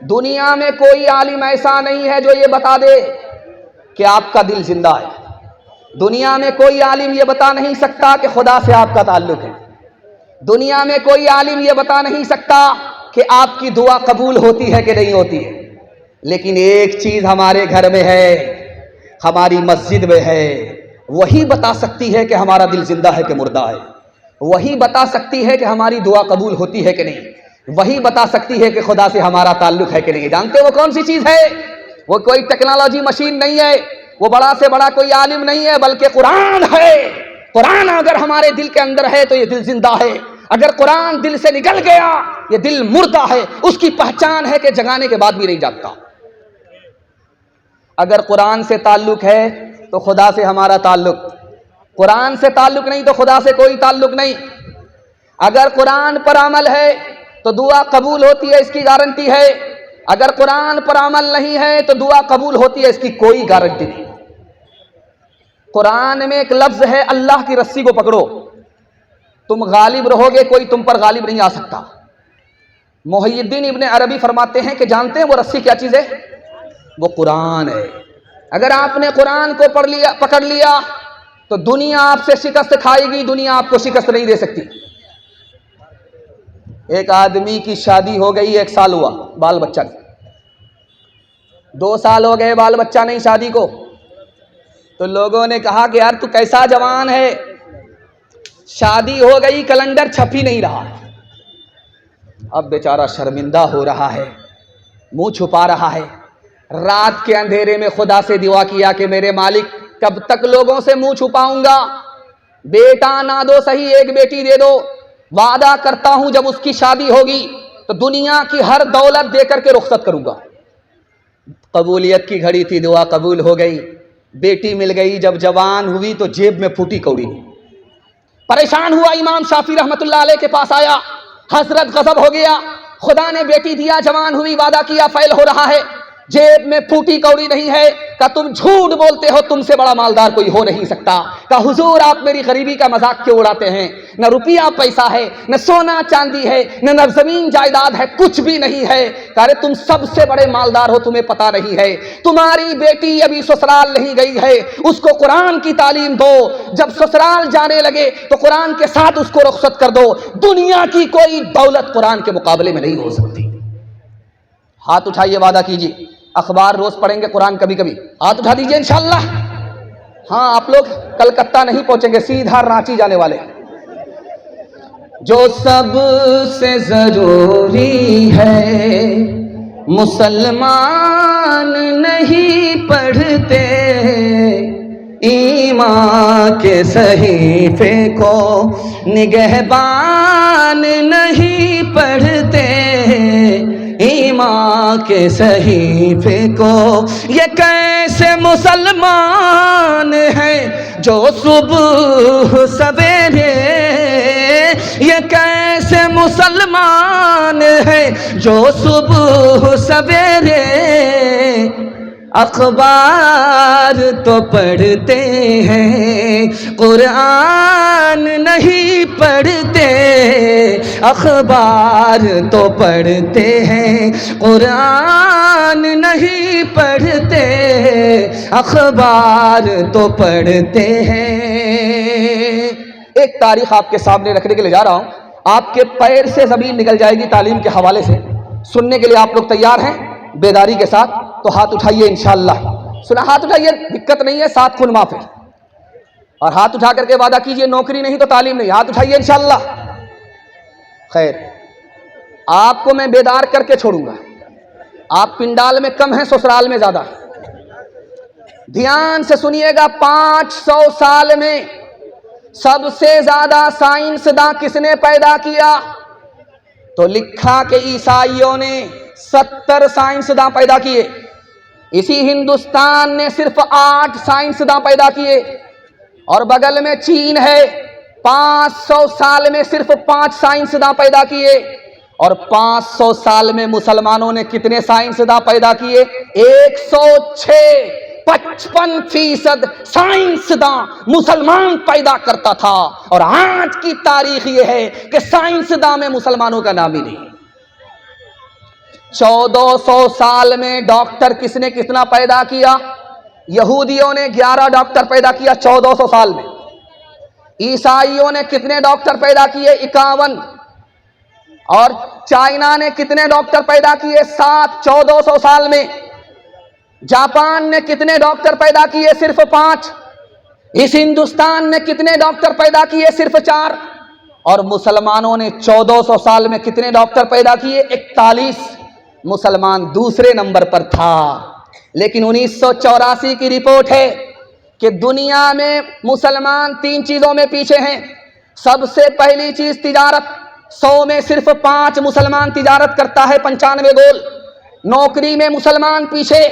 دنیا میں کوئی عالم ایسا نہیں ہے جو یہ بتا دے کہ آپ کا دل زندہ ہے۔ دنیا میں کوئی عالم یہ بتا نہیں سکتا کہ خدا سے آپ کا تعلق ہے۔ دنیا میں کوئی عالم یہ بتا نہیں سکتا کہ آپ کی دعا قبول ہوتی ہے کہ نہیں ہوتی ہے۔ لیکن ایک چیز ہمارے گھر میں ہے، ہماری مسجد میں ہے، وہی بتا سکتی ہے کہ ہمارا دل زندہ ہے کہ مردہ ہے۔ وہی بتا سکتی ہے کہ ہماری دعا قبول ہوتی ہے کہ نہیں۔ وہی بتا سکتی ہے کہ خدا سے ہمارا تعلق ہے کہ نہیں۔ جانتے وہ کون سی چیز ہے؟ وہ کوئی ٹیکنالوجی مشین نہیں ہے، وہ بڑا سے بڑا کوئی عالم نہیں ہے، بلکہ قرآن ہے۔ قرآن اگر ہمارے دل کے اندر ہے تو یہ دل زندہ ہے۔ اگر قرآن دل سے نکل گیا یہ دل مردہ ہے۔ اس کی پہچان ہے کہ جگانے کے بعد بھی نہیں جاگتا۔ اگر قرآن سے تعلق ہے تو خدا سے ہمارا تعلق، قرآن سے تعلق نہیں تو خدا سے کوئی تعلق نہیں۔ اگر قرآن پر عمل ہے تو دعا قبول ہوتی ہے، اس کی گارنٹی ہے۔ اگر قرآن پر عمل نہیں ہے تو دعا قبول ہوتی ہے، اس کی کوئی گارنٹی نہیں۔ قرآن میں ایک لفظ ہے اللہ کی رسی کو پکڑو، تم غالب رہو گے، کوئی تم پر غالب نہیں آ سکتا۔ محی الدین ابن عربی فرماتے ہیں کہ جانتے ہیں وہ رسی کیا چیز ہے؟ وہ قرآن ہے۔ اگر آپ نے قرآن کو پکڑ لیا تو دنیا آپ سے شکست کھائے گی، دنیا آپ کو شکست نہیں دے سکتی۔ ایک آدمی کی شادی ہو گئی، 1 سال ہوا، بال بچہ نہیں۔ 2 سال ہو گئے، بال بچہ نہیں شادی کو۔ تو لوگوں نے کہا کہ یار تو کیسا جوان ہے، شادی ہو گئی کیلنڈر چھپ ہی نہیں رہا۔ اب بیچارہ شرمندہ ہو رہا ہے، منہ چھپا رہا ہے۔ رات کے اندھیرے میں خدا سے دعا کیا کہ میرے مالک کب تک لوگوں سے منہ چھپاؤں گا، بیٹا نہ دو صحیح ایک بیٹی دے دو، وعدہ کرتا ہوں جب اس کی شادی ہوگی تو دنیا کی ہر دولت دے کر کے رخصت کروں گا۔ قبولیت کی گھڑی تھی، دعا قبول ہو گئی، بیٹی مل گئی۔ جب جوان ہوئی تو جیب میں پھوٹی کوڑی نہیں۔ پریشان ہوا، امام شافعی رحمۃ اللہ علیہ کے پاس آیا، حضرت غضب ہو گیا، خدا نے بیٹی دیا، جوان ہوئی، وعدہ کیا، فیل ہو رہا ہے، جیب میں پھوٹی کوڑی نہیں ہے۔ کہ تم جھوٹ بولتے ہو، تم سے بڑا مالدار کوئی ہو نہیں سکتا۔ کہ حضور آپ میری غریبی کا مذاق کیوں اڑاتے ہیں؟ نہ روپیہ پیسہ ہے، نہ سونا چاندی ہے، نہ زمین جائیداد ہے، کچھ بھی نہیں ہے۔ کہ ارے تم سب سے بڑے مالدار ہو، تمہیں پتہ نہیں ہے، تمہاری بیٹی ابھی سسرال نہیں گئی ہے، اس کو قرآن کی تعلیم دو، جب سسرال جانے لگے تو قرآن کے ساتھ اس کو رخصت کر دو۔ دنیا کی کوئی دولت قرآن کے مقابلے میں نہیں ہو سکتی۔ ہاتھ اٹھائیے، وعدہ کیجیے، اخبار روز پڑھیں گے، قرآن کبھی کبھی، ہاتھ اٹھا دیجئے انشاءاللہ۔ ہاں آپ لوگ کلکتہ نہیں پہنچیں گے، سیدھا رانچی جانے والے۔ جو سب سے ضروری ہے مسلمان نہیں پڑھتے، ایمان کے صحیفے کو نگہبان نہیں پڑھتے، ایمان کے صحیفے کو۔ یہ کیسے مسلمان ہیں جو صبح سویرے، یہ کیسے مسلمان ہیں جو صبح سویرے اخبار تو پڑھتے ہیں قرآن نہیں پڑھتے، اخبار تو پڑھتے ہیں قرآن نہیں پڑھتے، اخبار تو پڑھتے ہیں۔ ایک تاریخ آپ کے سامنے رکھنے کے لیے جا رہا ہوں، آپ کے پیر سے زمین نکل جائے گی تعلیم کے حوالے سے۔ سننے کے لیے آپ لوگ تیار ہیں بیداری کے ساتھ؟ تو ہاتھ اٹھائیے انشاءاللہ۔ سنا، ہاتھ اٹھائیے، دقت نہیں ہے، 7 خون معاف ہے۔ اور ہاتھ اٹھا کر کے وعدہ کیجئے نوکری نہیں تو تعلیم نہیں، ہاتھ اٹھائیے انشاءاللہ۔ خیر، آپ کو میں بیدار کر کے چھوڑوں گا۔ آپ پنڈال میں کم ہیں، سسرال میں زیادہ ہیں۔ دھیان سے سنیے گا، 500 سال میں سب سے زیادہ سائنسداں کس نے پیدا کیا؟ تو لکھا کہ عیسائیوں نے 70 سائنسداں پیدا کیے، اسی ہندوستان نے صرف 8 سائنسداں پیدا کیے، اور بغل میں چین ہے، 500 سال میں صرف 5 سائنسداں پیدا کیے، اور 500 سال میں مسلمانوں نے کتنے سائنسداں پیدا کیے؟ 106۔ 55% سائنسداں مسلمان پیدا کرتا تھا، اور آج کی تاریخ یہ ہے کہ سائنسداں میں مسلمانوں کا نام ہی نہیں۔ 1400 سال میں ڈاکٹر کس نے کتنا پیدا کیا؟ یہودیوں نے 11 ڈاکٹر پیدا کیا 1400 سال میں. عیسائیوں نے کتنے ڈاکٹر پیدا کیے؟ 51. اور چائنا نے کتنے ڈاکٹر پیدا کیے؟ 7 1400 سال میں. جاپان نے کتنے ڈاکٹر پیدا کیے؟ صرف 5. اس ہندوستان نے کتنے ڈاکٹر پیدا کیے؟ صرف 4. اور مسلمانوں نے 1400 سال میں کتنے ڈاکٹر پیدا کیے؟ 41. مسلمان دوسرے نمبر پر تھا. لیکن 1984 کی رپورٹ ہے کہ دنیا میں مسلمان 3 چیزوں میں پیچھے ہیں. سب سے پہلی چیز تجارت. 100 میں صرف 5 مسلمان تجارت کرتا ہے، 95 گول. نوکری میں مسلمان پیچھے،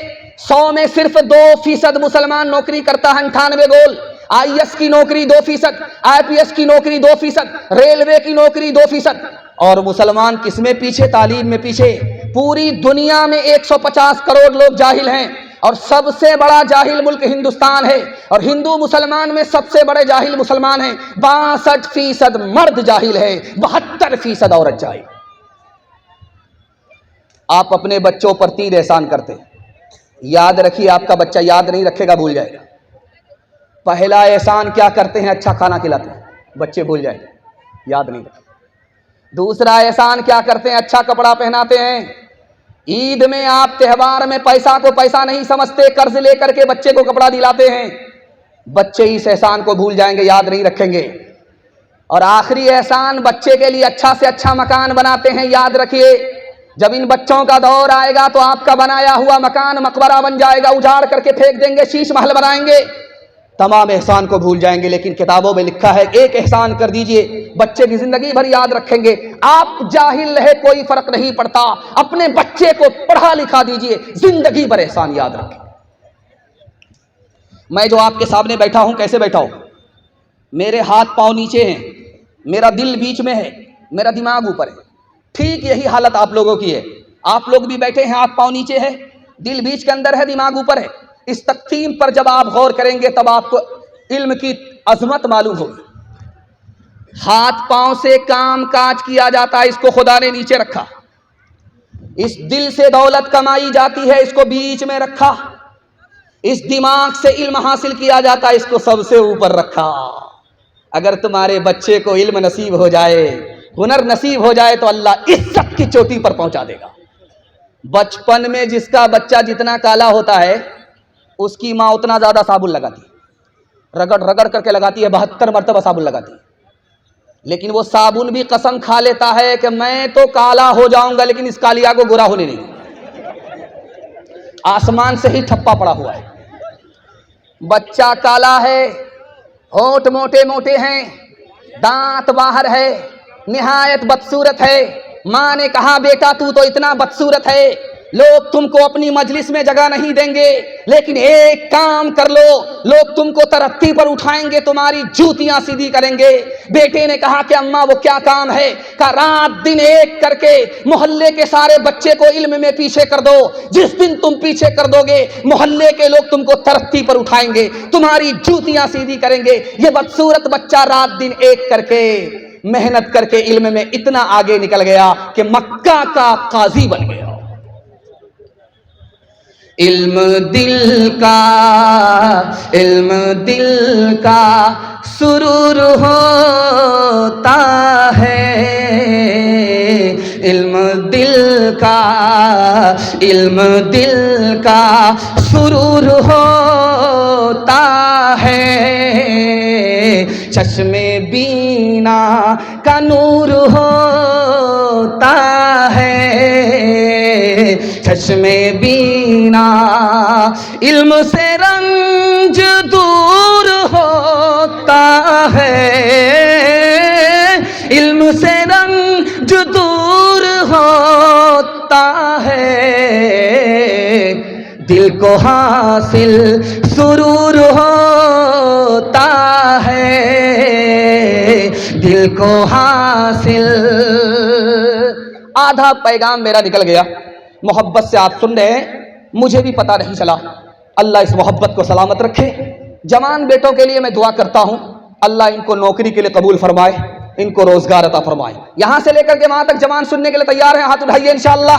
100 میں صرف 2% مسلمان نوکری کرتا ہے، 98 گول. آئی ایس کی نوکری 2%، آئی پی ایس کی نوکری 2%، ریلوے کی نوکری 2%. اور مسلمان کس میں پیچھے؟ تعلیم میں پیچھے. پوری دنیا میں 150 کروڑ لوگ جاہل ہیں، اور سب سے بڑا جاہل ملک ہندوستان ہے. اور ہندو مسلمان میں سب سے بڑے جاہل مسلمان ہیں. 62% مرد جاہل ہے، 72% عورت جاہل. آپ اپنے بچوں پر 3 احسان کرتے ہیں. یاد رکھیے، آپ کا بچہ یاد نہیں رکھے گا، بھول جائے گا. پہلا احسان کیا کرتے ہیں؟ اچھا کھانا کھلاتے ہیں، بچے بھول جائیں گے، یاد نہیں رکھتے. دوسرا احسان کیا کرتے ہیں؟ اچھا کپڑا پہناتے ہیں. عید میں آپ تہوار میں پیسہ کو پیسہ نہیں سمجھتے، قرض لے کر کے بچے کو کپڑا دلاتے ہیں. بچے اس احسان کو بھول جائیں گے، یاد نہیں رکھیں گے. اور آخری احسان، بچے کے لیے اچھا سے اچھا مکان بناتے ہیں. یاد رکھیے، جب ان بچوں کا دور آئے گا تو آپ کا بنایا ہوا مکان مقبرہ بن جائے گا، اجاڑ کر کے پھینک دیں گے، شیش محل بنائیں گے. تمام احسان کو بھول جائیں گے. لیکن کتابوں میں لکھا ہے ایک احسان کر دیجئے، بچے کی زندگی بھر یاد رکھیں گے. آپ جاہل رہے کوئی فرق نہیں پڑتا، اپنے بچے کو پڑھا لکھا دیجئے، زندگی بھر احسان یاد رکھیں. میں جو آپ کے سامنے بیٹھا ہوں، کیسے بیٹھا ہوں؟ میرے ہاتھ پاؤں نیچے ہیں، میرا دل بیچ میں ہے، میرا دماغ اوپر ہے. ٹھیک یہی حالت آپ لوگوں کی ہے. آپ لوگ بھی بیٹھے ہیں، ہاتھ پاؤں نیچے ہے، دل بیچ کے اندر ہے، دماغ اوپر ہے. اس تقسیم پر جب آپ غور کریں گے تب آپ کو علم کی عظمت معلوم ہوگی. ہاتھ پاؤں سے کام کاج کیا جاتا ہے، اس کو خدا نے نیچے رکھا. اس دل سے دولت کمائی جاتی ہے، اس کو بیچ میں رکھا. اس دماغ سے علم حاصل کیا جاتا ہے، اس کو سب سے اوپر رکھا. اگر تمہارے بچے کو علم نصیب ہو جائے، ہنر نصیب ہو جائے تو اللہ عزت کی چوٹی پر پہنچا دے گا. بچپن میں جس کا بچہ جتنا کالا ہوتا ہے، اس کی ماں اتنا زیادہ صابن لگاتی ہے، رگڑ رگڑ کر کے لگاتی ہے، 72 مرتبہ صابن لگاتی ہے. لیکن وہ صابن بھی قسم کھا لیتا ہے کہ میں تو کالا ہو جاؤں گا لیکن اس کالیا کو گورا ہونے نہیں. آسمان سے ہی ٹھپا پڑا ہوا ہے. بچہ کالا ہے، ہونٹ موٹے موٹے ہیں، دانت باہر ہے، نہایت بدصورت ہے. ماں نے کہا بیٹا تو اتنا بدصورت ہے، لوگ تم کو اپنی مجلس میں جگہ نہیں دیں گے، لیکن ایک کام کر لو، لوگ تم کو ترقی پر اٹھائیں گے، تمہاری جوتیاں سیدھی کریں گے. بیٹے نے کہا کہ اماں وہ کیا کام ہے؟ کہ رات دن ایک کر کے محلے کے سارے بچے کو علم میں پیچھے کر دو. جس دن تم پیچھے کر دو گے، محلے کے لوگ تم کو ترقی پر اٹھائیں گے، تمہاری جوتیاں سیدھی کریں گے. یہ بدصورت بچہ رات دن ایک کر کے محنت کر کے علم میں اتنا آگے نکل گیا کہ مکہ کا قاضی بن گیا. علم دل کا سرور ہوتا ہے. علم دل کا سرور ہوتا ہے. چشمے بینا کا نور ہوتا ہے. چشمے بینا علم سے رنج دور ہوتا ہے. علم سے رنج دور ہوتا ہے. دل کو حاصل سرور ہوتا ہے. دل کو حاصل. آدھا پیغام میرا نکل گیا. محبت سے آپ سن رہے ہیں، مجھے بھی پتہ نہیں چلا. اللہ اس محبت کو سلامت رکھے. جوان بیٹوں کے لیے میں دعا کرتا ہوں، اللہ ان کو نوکری کے لیے قبول فرمائے، ان کو روزگار عطا فرمائے. یہاں سے لے کر کے وہاں تک جوان سننے کے لیے تیار ہیں؟ ہاتھ اٹھائیے انشاءاللہ.